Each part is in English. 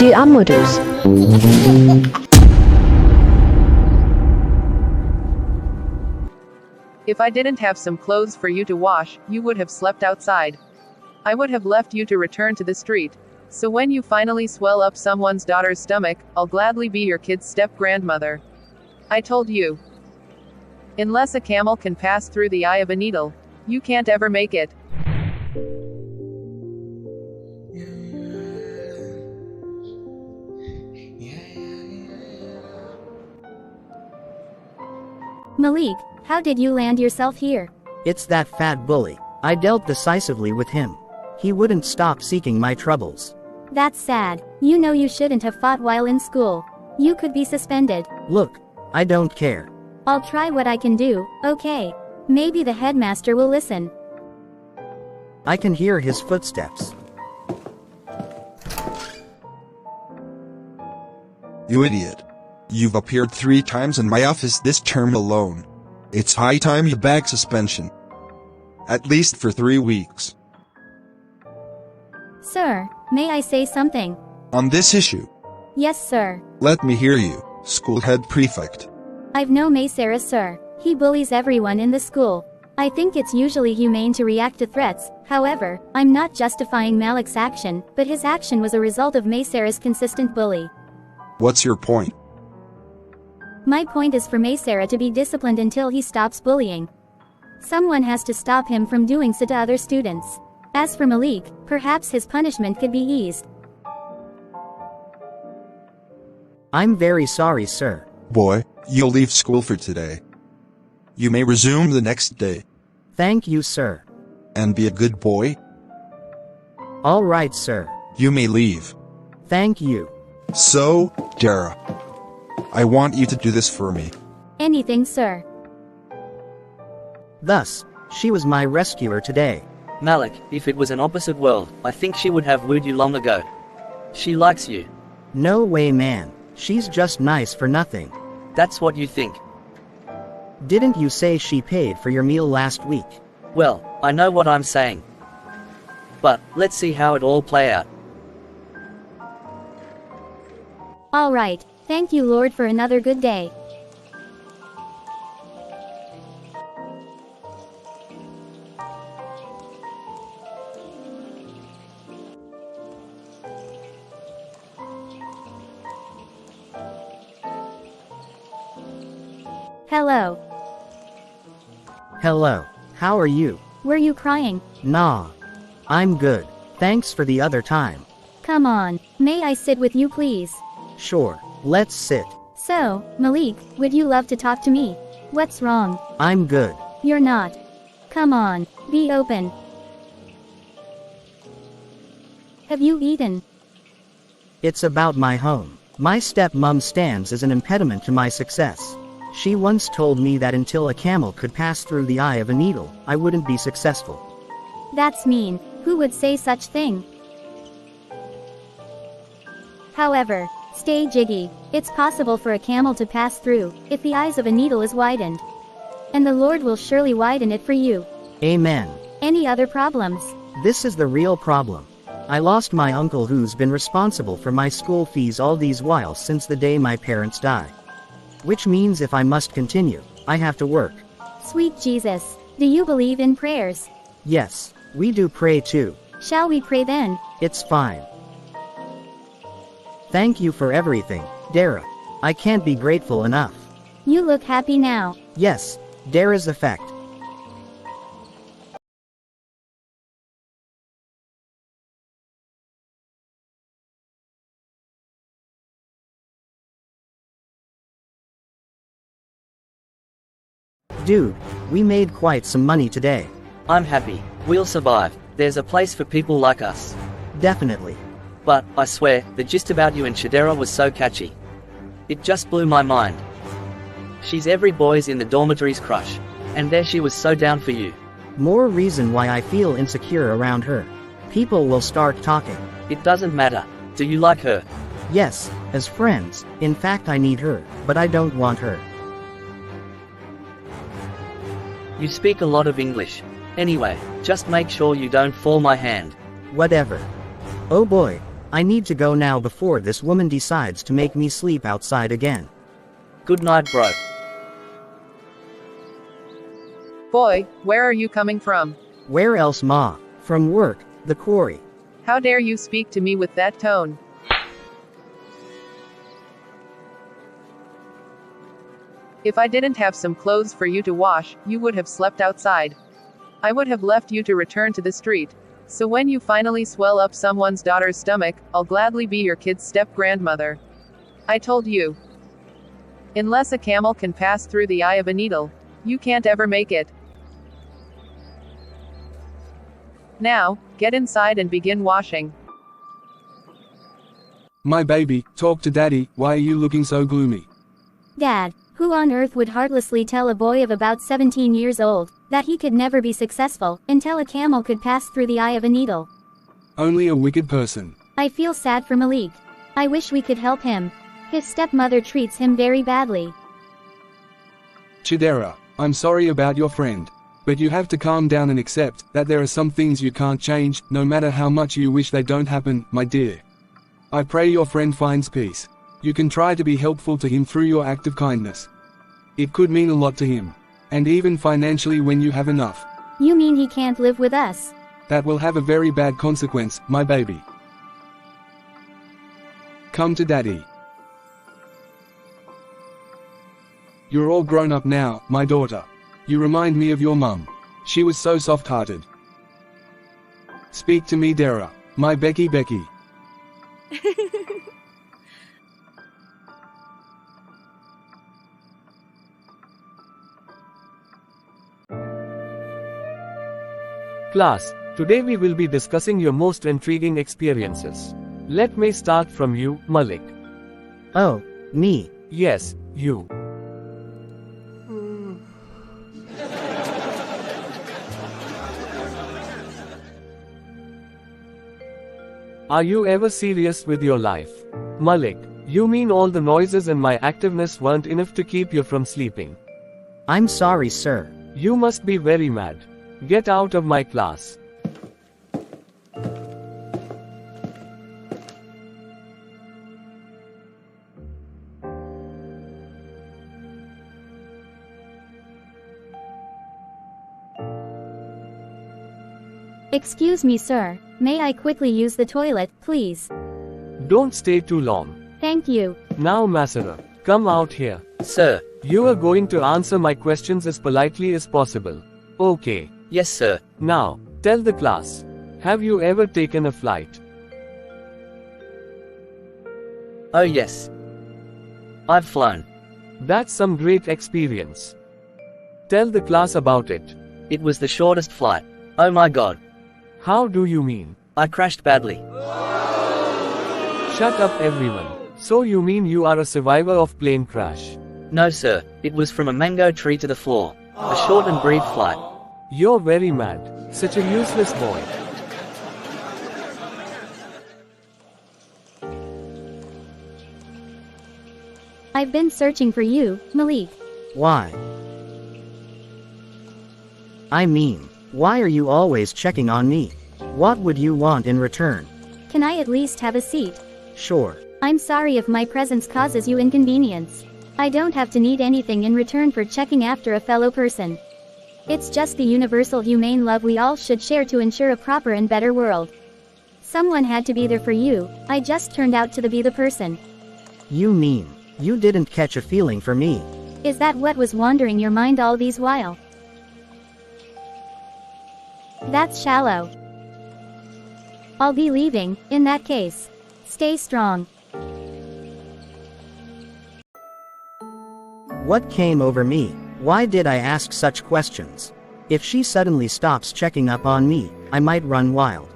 Die AmoToons. If I didn't have some clothes for you to wash, you would have slept outside. I would have left you to return to the street. So when you finally swell up someone's daughter's stomach, I'll gladly be your kid's step-grandmother. I told you. Unless a camel can pass through the eye of a needle, you can't ever make it. Malik, how did you land yourself here? It's that fat bully. I dealt decisively with him. He wouldn't stop seeking my troubles. That's sad. You know you shouldn't have fought while in school. You could be suspended. Look, I don't care. I'll try what I can do, okay? Maybe the headmaster will listen. I can hear his footsteps. You idiot. You've appeared 3 times in my office this term alone. It's high time you bag suspension. At least for 3 weeks. Sir, may I say something? On this issue, Yes, sir. let me hear you, school head prefect. I've no Maysara, sir. He bullies everyone in the school. I think it's usually humane to react to threats. However, I'm not justifying Malik's action, but his action was a result of Maysara's consistent bully. What's your point? My point is for Maysara to be disciplined until he stops bullying. Someone has to stop him from doing so to other students. As for Malik, perhaps his punishment could be eased. I'm very sorry, sir. Boy, you'll leave school for today. You may resume the next day. Thank you, sir. And be a good boy. All right, sir. You may leave. Thank you. So, Chidera, I want you to do this for me. Anything, sir. Thus, she was my rescuer today. Malik, if it was an opposite world, I think she would have wooed you long ago. She likes you. No way, man. She's just nice for nothing. That's what you think. Didn't you say she paid for your meal last week? Well, I know what I'm saying. But, let's see how it all play out. Alright, thank you Lord for another good day. Hello. Hello. How are you? Were you crying? Nah. I'm good. Thanks for the other time. Come on, may I sit with you please? Sure. Let's sit. So, Malik, would you love to talk to me? What's wrong? I'm good. You're not. Come on, be open. Have you eaten? It's about my home. My stepmom stands as an impediment to my success. She once told me that until a camel could pass through the eye of a needle, I wouldn't be successful. That's mean. Who would say such thing? However, stay jiggy. It's possible for a camel to pass through, if the eyes of a needle is widened. And the Lord will surely widen it for you. Amen. Any other problems? This is the real problem. I lost my uncle who's been responsible for my school fees all these while since the day my parents died. Which means if I must continue, I have to work. Sweet Jesus, do you believe in prayers? Yes, we do pray too. Shall we pray then? It's fine. Thank you for everything, Chidera. I can't be grateful enough. You look happy now. Yes, Chidera's effect. Dude, we made quite some money today. I'm happy. We'll survive. There's a place for people like us. Definitely. But, I swear, the gist about you and Chidera was so catchy. It just blew my mind. She's every boy's in the dormitory's crush. And there she was so down for you. More reason why I feel insecure around her. People will start talking. It doesn't matter. Do you like her? Yes, as friends. In fact, I need her, but I don't want her. You speak a lot of English. Anyway, just make sure you don't fall my hand. Whatever. Oh boy, I need to go now before this woman decides to make me sleep outside again. Good night, bro. Boy, where are you coming from? Where else, ma? From work, the quarry. How dare you speak to me with that tone? If I didn't have some clothes for you to wash, you would have slept outside. I would have left you to return to the street. So when you finally swell up someone's daughter's stomach, I'll gladly be your kid's step-grandmother. I told you. Unless a camel can pass through the eye of a needle, you can't ever make it. Now, get inside and begin washing. My baby, talk to daddy, why are you looking so gloomy? Dad, who on earth would heartlessly tell a boy of about 17 years old that he could never be successful until a camel could pass through the eye of a needle? Only a wicked person. I feel sad for Malik. I wish we could help him. His stepmother treats him very badly. Chidera, I'm sorry about your friend. But you have to calm down and accept that there are some things you can't change, no matter how much you wish they don't happen, my dear. I pray your friend finds peace. You can try to be helpful to him through your act of kindness. It could mean a lot to him. And even financially when you have enough. You mean he can't live with us? That will have a very bad consequence, my baby. Come to daddy. You're all grown up now, my daughter. You remind me of your mum. She was so soft-hearted. Speak to me, Dara, my Becky. Class, today we will be discussing your most intriguing experiences. Let me start from you, Malik. Oh, me. Yes, you. Are you ever serious with your life? Malik, you mean all the noises and my activeness weren't enough to keep you from sleeping? I'm sorry, sir. You must be very mad. Get out of my class. Excuse me, sir. May I quickly use the toilet, please? Don't stay too long. Thank you. Now, Masera, come out here. Sir. You are going to answer my questions as politely as possible. Okay. Yes, sir. Now, tell the class. Have you ever taken a flight? Oh yes. I've flown. That's some great experience. Tell the class about it. It was the shortest flight. Oh my god. How do you mean? I crashed badly. Shut up everyone. So you mean you are a survivor of plane crash? No sir, it was from a mango tree to the floor. A short and brief flight. You're very mad. Such a useless boy. I've been searching for you, Malik. Why? I mean, why are you always checking on me? What would you want in return? Can I at least have a seat? Sure. I'm sorry if my presence causes you inconvenience. I don't have to need anything in return for checking after a fellow person. It's just the universal humane love we all should share to ensure a proper and better world. Someone had to be there for you. I just turned out to be the person. You mean, you didn't catch a feeling for me? Is that what was wandering your mind all these while? That's shallow. I'll be leaving, in that case. Stay strong. What came over me? Why did I ask such questions? If she suddenly stops checking up on me, I might run wild.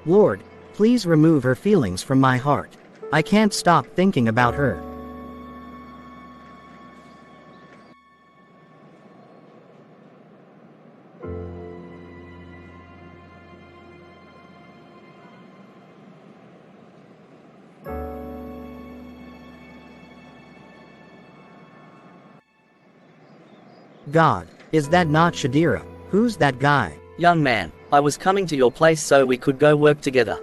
Lord, please remove her feelings from my heart. I can't stop thinking about her. God, is that not Chidera? Who's that guy? Young man, I was coming to your place so we could go work together.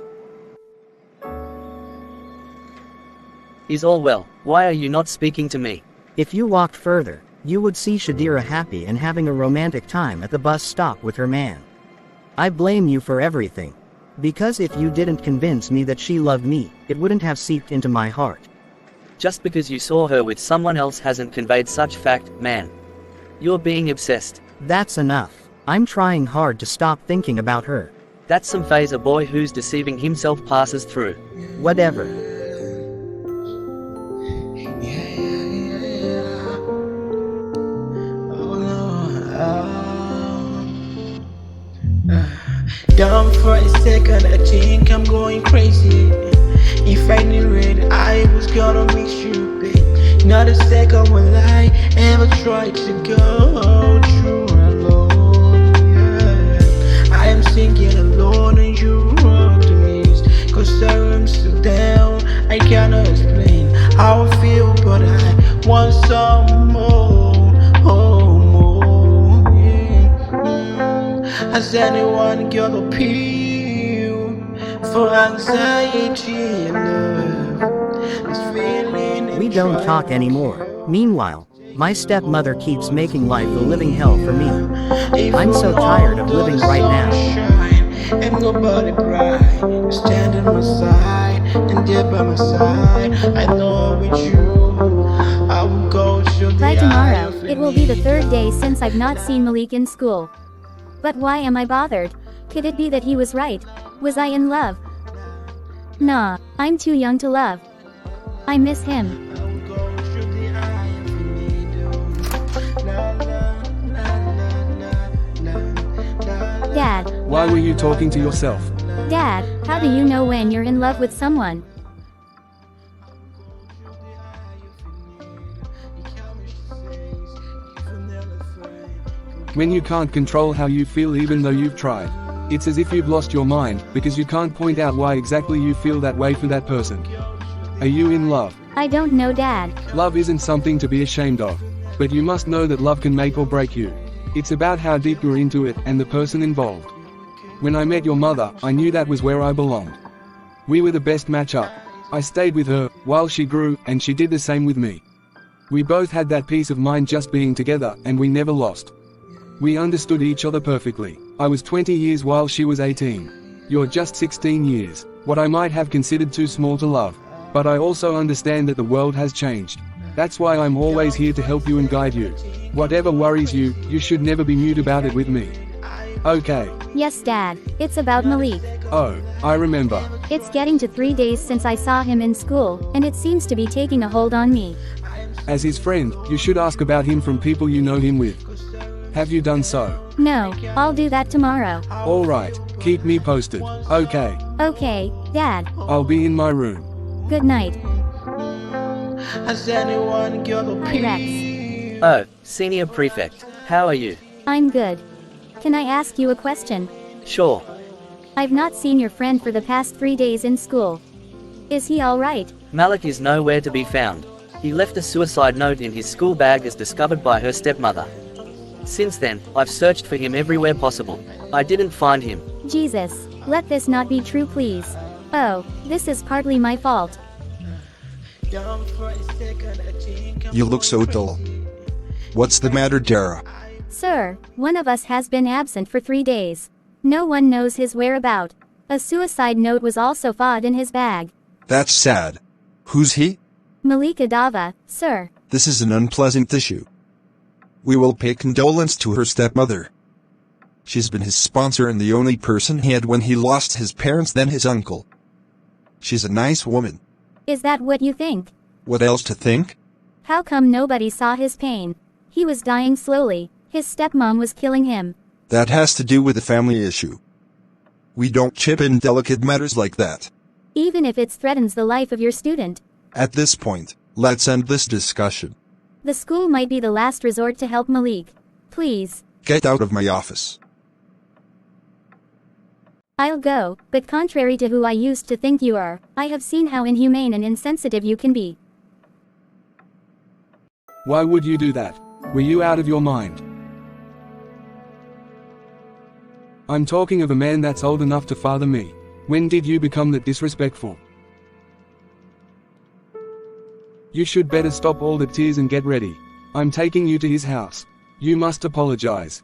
Is all well, why are you not speaking to me? If you walked further, you would see Chidera happy and having a romantic time at the bus stop with her man. I blame you for everything. Because if you didn't convince me that she loved me, it wouldn't have seeped into my heart. Just because you saw her with someone else hasn't conveyed such fact, man. You're being obsessed. That's enough. I'm trying hard to stop thinking about her. That's some phase a boy who's deceiving himself passes through. Whatever. Down for a second, I think I'm going crazy. If I knew it, I was gonna make you pay. Not a second will I ever try to go through alone. Yeah. I am singing alone and you rock the mist. Cause I'm still down, I cannot explain how I feel, but I want some more. Oh, more. Yeah. Has anyone got a pill for anxiety and love? This feeling We don't talk anymore. Meanwhile, my stepmother keeps making life a living hell for me. I'm so tired of living right now. Ain't nobody bright. You stand at my side and there by my side. I know with you I will go to the By tomorrow, eye. it will be the third day since I've not seen Malik in school. But why am I bothered? Could it be that he was right? Was I in love? Nah, I'm too young to love. I miss him. Dad, Why were you talking to yourself? Dad, how do you know when you're in love with someone? When you can't control how you feel even though you've tried. It's as if you've lost your mind, because you can't point out why exactly you feel that way for that person. Are you in love? I don't know, Dad. Love isn't something to be ashamed of. But you must know that love can make or break you. It's about how deep you're into it, and the person involved. When I met your mother, I knew that was where I belonged. We were the best match up. I stayed with her, while she grew, and she did the same with me. We both had that peace of mind just being together, and we never lost. We understood each other perfectly. I was 20 years while she was 18. You're just 16 years, what I might have considered too small to love. But I also understand that the world has changed. That's why I'm always here to help you and guide you. Whatever worries you, you should never be mute about it with me. Okay. Yes, Dad, it's about Malik. Oh, I remember. It's getting to 3 days since I saw him in school, and it seems to be taking a hold on me. As his friend, you should ask about him from people you know him with. Have you done so? No, I'll do that tomorrow. Alright, keep me posted. Okay. Okay, Dad. I'll be in my room. Good night. Has anyone got a Rex. Oh, Senior Prefect, how are you? I'm good. Can I ask you a question? Sure. I've not seen your friend for the past 3 days in school. Is he alright? Malik is nowhere to be found. He left a suicide note in his school bag as discovered by her stepmother. Since then, I've searched for him everywhere possible. I didn't find him. Jesus, let this not be true, please. Oh, this is partly my fault. You look so dull. What's the matter, Dara? Sir, one of us has been absent for 3 days. No one knows his whereabout. A suicide note was also found in his bag. That's sad. Who's he? Malik Adava, sir. This is an unpleasant issue. We will pay condolence to her stepmother. She's been his sponsor and the only person he had when he lost his parents, then his uncle. She's a nice woman. Is that what you think? What else to think? How come nobody saw his pain? He was dying slowly. His stepmom was killing him. That has to do with a family issue. We don't chip in delicate matters like that. Even if it threatens the life of your student. At this point, let's end this discussion. The school might be the last resort to help Malik. Please. Get out of my office. I'll go, but contrary to who I used to think you are, I have seen how inhumane and insensitive you can be. Why would you do that? Were you out of your mind? I'm talking of a man that's old enough to father me. When did you become that disrespectful? You should better stop all the tears and get ready. I'm taking you to his house. You must apologize.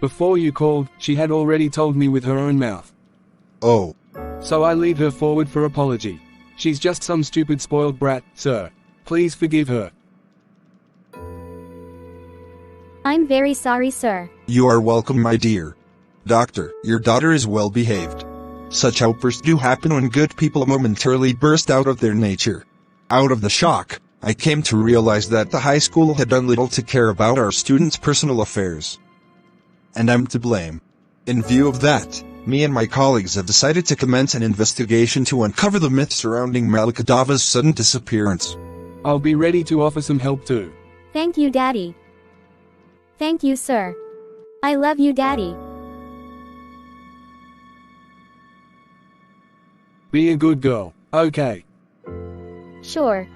Before you called, she had already told me with her own mouth. Oh. So I lead her forward for apology. She's just some stupid spoiled brat, sir. Please forgive her. I'm very sorry, sir. You are welcome, my dear. Doctor, your daughter is well behaved. Such outbursts do happen when good people momentarily burst out of their nature. Out of the shock, I came to realize that the high school had done little to care about our students' personal affairs. And I'm to blame. In view of that, me and my colleagues have decided to commence an investigation to uncover the myth surrounding Malik sudden disappearance. I'll be ready to offer some help too. Thank you, Daddy. Thank you, sir. I love you, Daddy. Be a good girl, okay? Sure.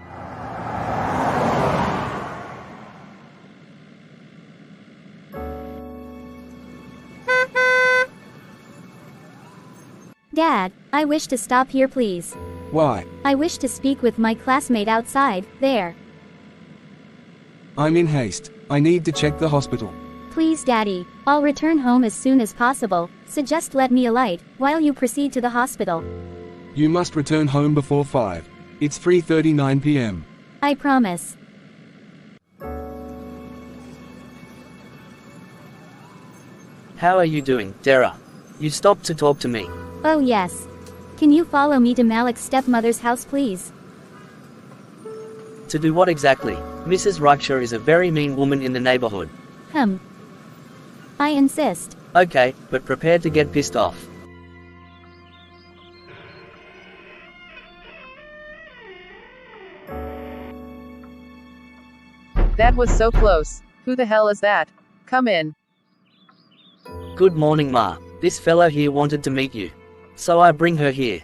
Dad, I wish to stop here, please. Why? I wish to speak with my classmate outside, there. I'm in haste. I need to check the hospital. Please, Daddy. I'll return home as soon as possible, so just let me alight, while you proceed to the hospital. You must return home before 5. It's 3:39 p.m. I promise. How are you doing, Dara? You stopped to talk to me. Oh yes. Can you follow me to Malik's stepmother's house, please? To do what exactly? Mrs. Raksha is a very mean woman in the neighborhood. I insist. Okay, but prepare to get pissed off. That was so close. Who the hell is that? Come in. Good morning, Ma. This fellow here wanted to meet you. So I bring her here.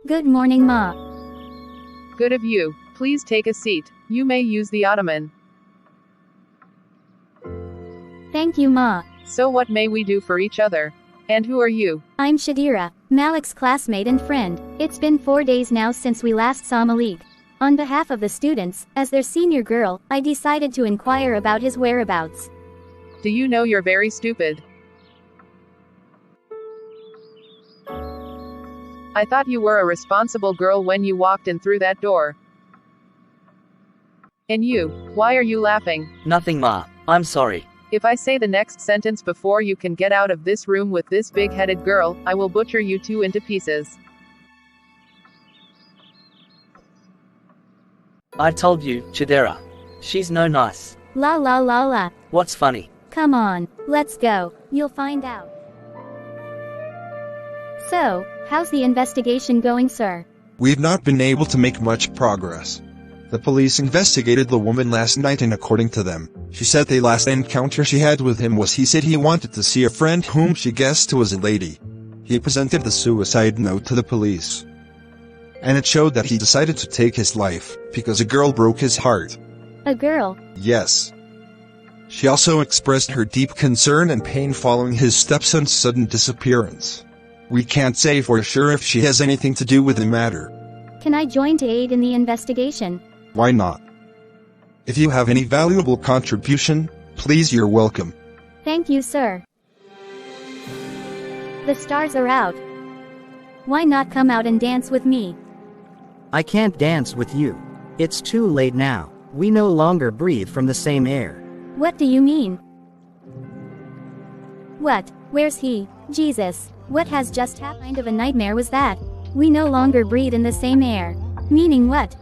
Good morning, Ma. Good of you. Please take a seat. You may use the ottoman. Thank you, Ma. So what may we do for each other? And who are you? I'm Chidera, Malik's classmate and friend. It's been 4 days now since we last saw Malik. On behalf of the students, as their senior girl, I decided to inquire about his whereabouts. Do you know you're very stupid? I thought you were a responsible girl when you walked in through that door. And you, why are you laughing? Nothing, Ma. I'm sorry. If I say the next sentence before you can get out of this room with this big-headed girl, I will butcher you two into pieces. I told you, Chidera. She's no nice. La la la la. What's funny? Come on, let's go. You'll find out. So, how's the investigation going, sir? We've not been able to make much progress. The police investigated the woman last night, and according to them, she said the last encounter she had with him was he said he wanted to see a friend whom she guessed was a lady. He presented the suicide note to the police. And it showed that he decided to take his life, because a girl broke his heart. A girl? Yes. She also expressed her deep concern and pain following his stepson's sudden disappearance. We can't say for sure if she has anything to do with the matter. Can I join to aid in the investigation? Why not? If you have any valuable contribution, please, you're welcome. Thank you, sir. The stars are out. Why not come out and dance with me? I can't dance with you. It's too late now. We no longer breathe from the same air. What do you mean? What? Where's he? Jesus. What has just happened? What kind of a nightmare was that? We no longer breathe in the same air. Meaning what?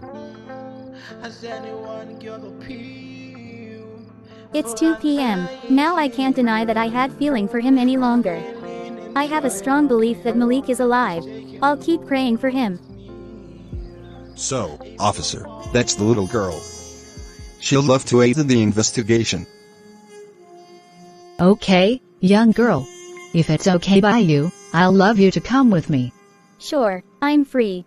It's 2 p.m. Now I can't deny that I had feeling for him any longer. I have a strong belief that Malik is alive. I'll keep praying for him. So, officer, that's the little girl. She'll love to aid in the investigation. Okay, young girl. If it's okay by you, I'll love you to come with me. Sure, I'm free.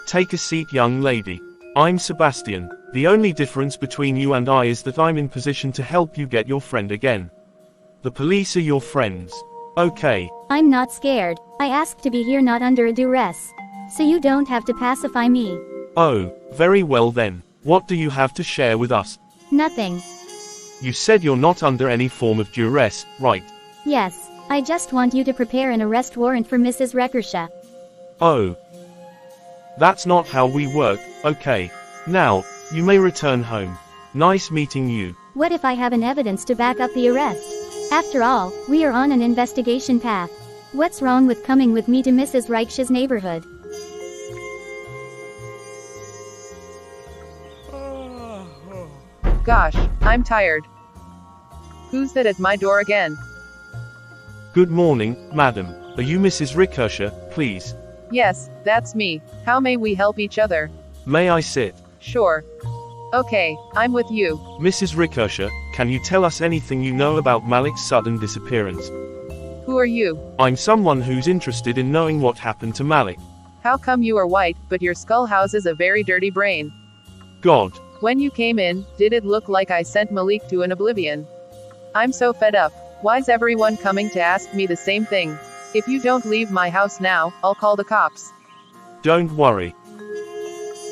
Take a seat, young lady. I'm Sebastian. The only difference between you and I is that I'm in position to help you get your friend again. The police are your friends. Okay. I'm not scared. I asked to be here not under a duress. So you don't have to pacify me. Oh, very well then. What do you have to share with us? Nothing. You said you're not under any form of duress, right? Yes, I just want you to prepare an arrest warrant for Mrs. Reckersha. Oh. That's not how we work, okay. Now, you may return home. Nice meeting you. What if I have an evidence to back up the arrest? After all, we are on an investigation path. What's wrong with coming with me to Mrs. Reich's neighborhood? Gosh, I'm tired. Who's that at my door again? Good morning, madam. Are you Mrs. Reckersha, please? Yes, that's me. How may we help each other? May I sit? Sure. Okay, I'm with you. Mrs. Reckersha, can you tell us anything you know about Malik's sudden disappearance? Who are you? I'm someone who's interested in knowing what happened to Malik. How come you are white, but your skull houses a very dirty brain? God. When you came in, did it look like I sent Malik to an oblivion? I'm so fed up. Why's everyone coming to ask me the same thing? If you don't leave my house now, I'll call the cops. Don't worry.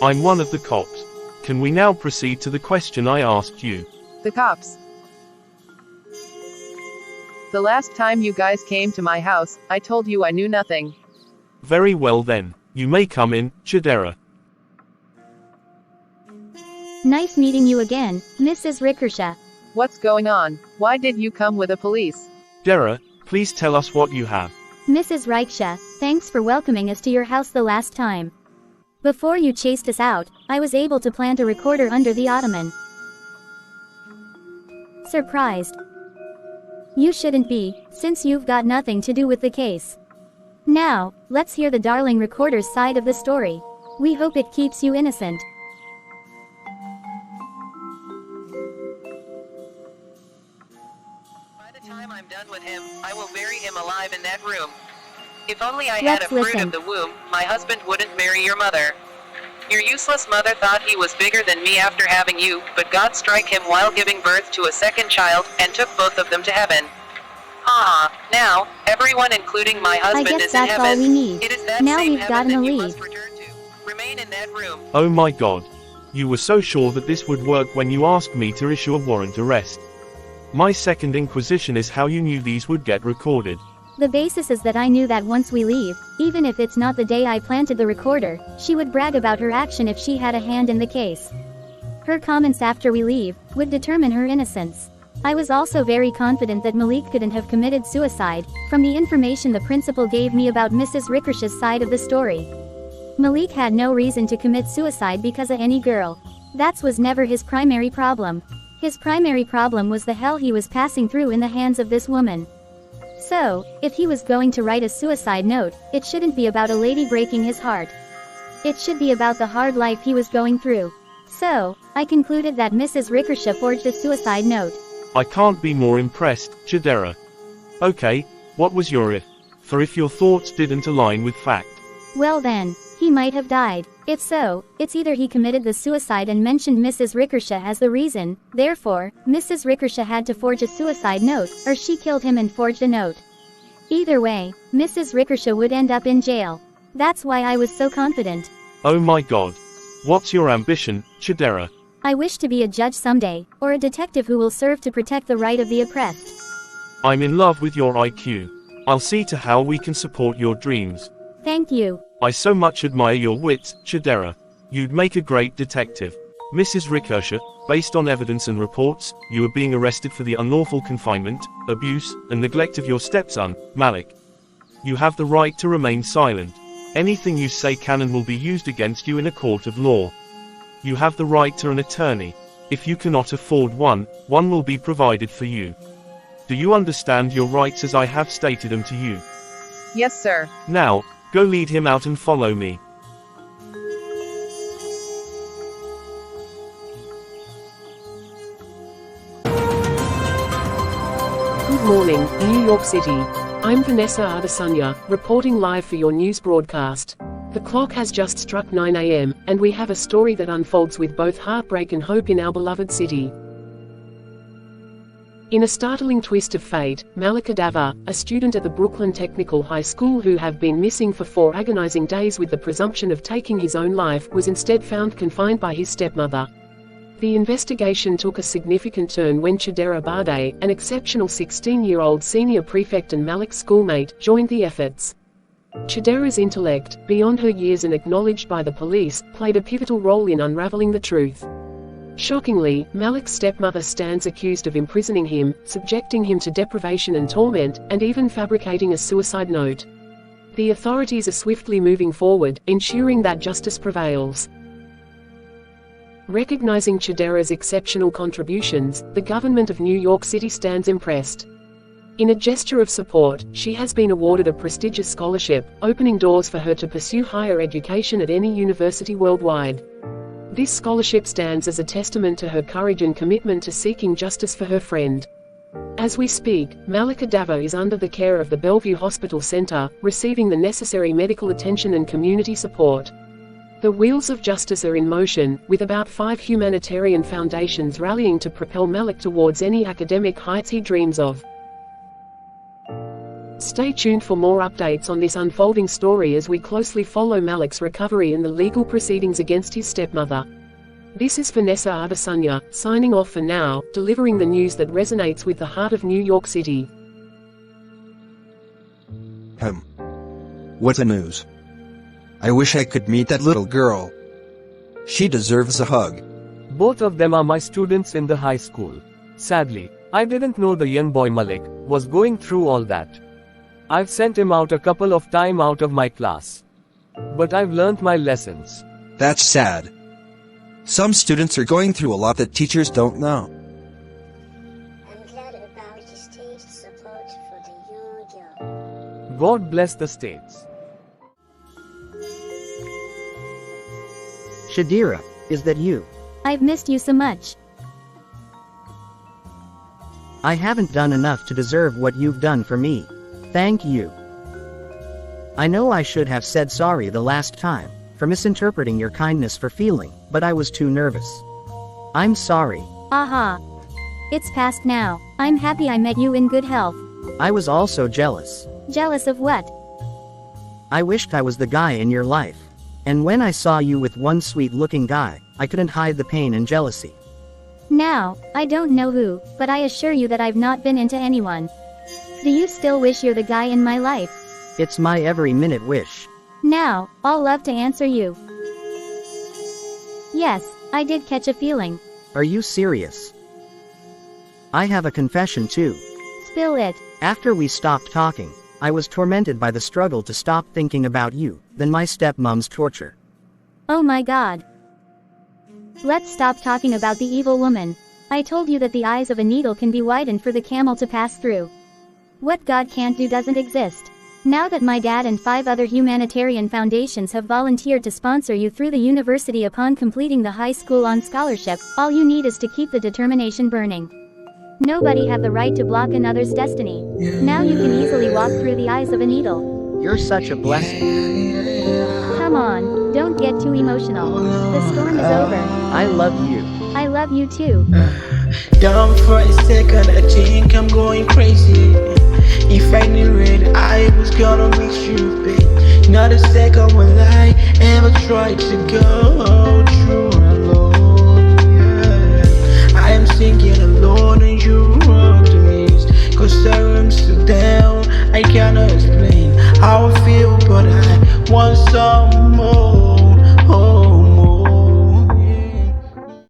I'm one of the cops. Can we now proceed to the question I asked you? The cops. The last time you guys came to my house, I told you I knew nothing. Very well then. You may come in, Chidera. Nice meeting you again, Mrs. Reckersha. What's going on? Why did you come with the police? Chidera, please tell us what you have. Mrs. Reichsha, thanks for welcoming us to your house the last time. Before you chased us out, I was able to plant a recorder under the ottoman. Surprised? You shouldn't be, since you've got nothing to do with the case. Now, let's hear the darling recorder's side of the story. We hope it keeps you innocent. By the time I'm done with him, I will bury him alive in that room. If only I had a fruit of the womb, my husband wouldn't marry your mother. Your useless mother thought he was bigger than me after having you, but God struck him while giving birth to a second child, and took both of them to heaven. Now, everyone including my husband is in heaven. All we need. It is that now same we've heaven gotten that a you lead. must return to. Remain in that room. Oh my God. You were so sure that this would work when you asked me to issue a warrant arrest. My second inquisition is how you knew these would get recorded. The basis is that I knew that once we leave, even if it's not the day I planted the recorder, she would brag about her action if she had a hand in the case. Her comments after we leave would determine her innocence. I was also very confident that Malik couldn't have committed suicide, from the information the principal gave me about Mrs. Reckersha's side of the story. Malik had no reason to commit suicide because of any girl. That was never his primary problem. His primary problem was the hell he was passing through in the hands of this woman. So, if he was going to write a suicide note, it shouldn't be about a lady breaking his heart. It should be about the hard life he was going through. So, I concluded that Mrs. Reckersha forged a suicide note. I can't be more impressed, Chidera. Okay, what was your if? For if your thoughts didn't align with fact. Well then, he might have died. If so, it's either he committed the suicide and mentioned Mrs. Reckersha as the reason, therefore, Mrs. Reckersha had to forge a suicide note, or she killed him and forged a note. Either way, Mrs. Reckersha would end up in jail. That's why I was so confident. Oh my God. What's your ambition, Chidera? I wish to be a judge someday, or a detective who will serve to protect the right of the oppressed. I'm in love with your IQ. I'll see to how we can support your dreams. Thank you. I so much admire your wits, Chidera. You'd make a great detective. Mrs. Reckersha, based on evidence and reports, you are being arrested for the unlawful confinement, abuse, and neglect of your stepson, Malik. You have the right to remain silent. Anything you say can and will be used against you in a court of law. You have the right to an attorney. If you cannot afford one will be provided for you. Do you understand your rights as I have stated them to you? Yes, sir. Now, go lead him out and follow me. Good morning, New York City. I'm Vanessa Adesanya, reporting live for your news broadcast. The clock has just struck 9 a.m., and we have a story that unfolds with both heartbreak and hope in our beloved city. In a startling twist of fate, Malik Adava, a student at the Brooklyn Technical High School who have been missing for 4 agonizing days with the presumption of taking his own life, was instead found confined by his stepmother. The investigation took a significant turn when Chidera Bade, an exceptional 16-year-old senior prefect and Malik's schoolmate, joined the efforts. Chidera's intellect, beyond her years and acknowledged by the police, played a pivotal role in unraveling the truth. Shockingly, Malik's stepmother stands accused of imprisoning him, subjecting him to deprivation and torment, and even fabricating a suicide note. The authorities are swiftly moving forward, ensuring that justice prevails. Recognizing Chidera's exceptional contributions, the government of New York City stands impressed. In a gesture of support, she has been awarded a prestigious scholarship, opening doors for her to pursue higher education at any university worldwide. This scholarship stands as a testament to her courage and commitment to seeking justice for her friend. As we speak, Malik Adava is under the care of the Bellevue Hospital Center, receiving the necessary medical attention and community support. The wheels of justice are in motion, with about 5 humanitarian foundations rallying to propel Malik towards any academic heights he dreams of. Stay tuned for more updates on this unfolding story as we closely follow Malik's recovery and the legal proceedings against his stepmother. This is Vanessa Adesanya, signing off for now, delivering the news that resonates with the heart of New York City. What a news. I wish I could meet that little girl. She deserves a hug. Both of them are my students in the high school. Sadly, I didn't know the young boy Malik was going through all that. I've sent him out a couple of times out of my class. But I've learned my lessons. That's sad. Some students are going through a lot that teachers don't know. I'm glad about the state's support for the young girl. God bless the states. Chidera, is that you? I've missed you so much. I haven't done enough to deserve what you've done for me. Thank you. I know I should have said sorry the last time, for misinterpreting your kindness for feeling, but I was too nervous. I'm sorry. Aha. It's past now. I'm happy I met you in good health. I was also jealous. Jealous of what? I wished I was the guy in your life. And when I saw you with one sweet-looking guy, I couldn't hide the pain and jealousy. Now, I don't know who, but I assure you that I've not been into anyone. Do you still wish you're the guy in my life? It's my every-minute wish. Now, I'll love to answer you. Yes, I did catch a feeling. Are you serious? I have a confession too. Spill it. After we stopped talking, I was tormented by the struggle to stop thinking about you, then my stepmom's torture. Oh my God. Let's stop talking about the evil woman. I told you that the eyes of a needle can be widened for the camel to pass through. What God can't do doesn't exist. Now that my dad and 5 other humanitarian foundations have volunteered to sponsor you through the university upon completing the high school on scholarship, all you need is to keep the determination burning. Nobody have the right to block another's destiny. Now you can easily walk through the eyes of a needle. You're such a blessing. Come on, don't get too emotional. The storm is over. I love you. I love you too. Down for a second, I think I'm going crazy. If I knew it, I was gonna miss you, babe. Not a second will I ever try to go through.